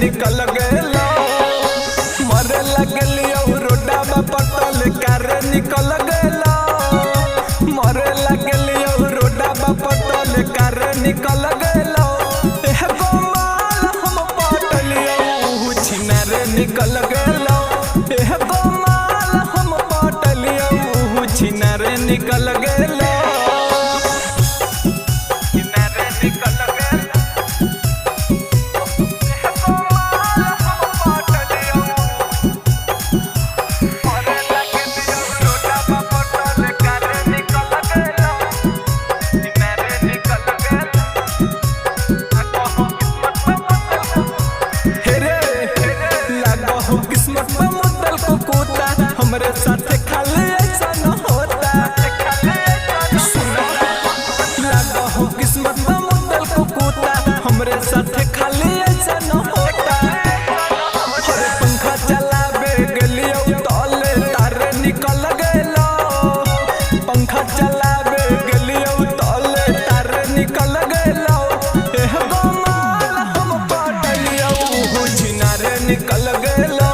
निकल गेलो मरे लगलियो रोडा पटल कारे निकल गेलो मरे लगलियो रोडा पटल कारे निकल गेलो एगो माल हम पटलियो छिनारे निकल गेलो एगो माल हम पटलियो छिनारे निकल गेलो किस्मत में मुद्दल को कूदा हमरे साथ खाली ऐसा न होता लगा हो किस्मत में मुद्दल को कूदा हमरे साथ खाली ऐसा न होता हरे पंखा चलावे गलियो तले तारे निकल गेलो पंखा चलावे गलियो तले तारे निकल गेलो एगो माल हम पटलियो छिनारे निकल गेलो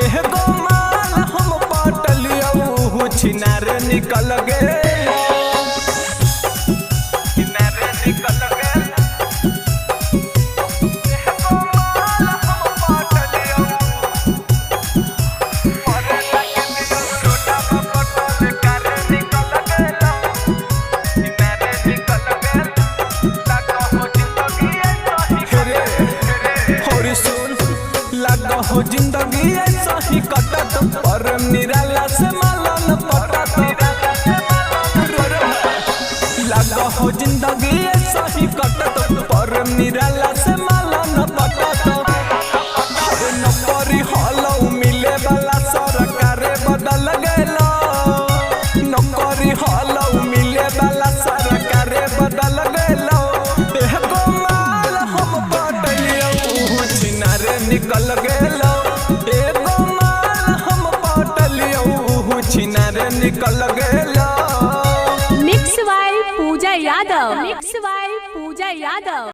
एगो माल हम पटलियो छिनारे निकल गेलो छिनारे निकल गेलो एगो माल हम पटलियो मरे लगलियो रोडा पटल कारे निकल गेलो छिनारे निकल गेलो लगा हो जिंदगी ऐसा ही होरी सुन लगा हो जिंदगी ऐसा ही कटत पर निराला से मालन पटत लगा हो जिंदगी ऐसा ही कटत पर निराला से मालन पटत नौकरी हलो मिले वाला सरकार बदल गेलो नौकरी हलो मिले वाला सरकार बदल गेलो एगो माल हम पटलियो छिनारे निकल गेलो एगो माल हम पटलियो छिनारे निकल गेलो मिक्स बाय पूजा यादव।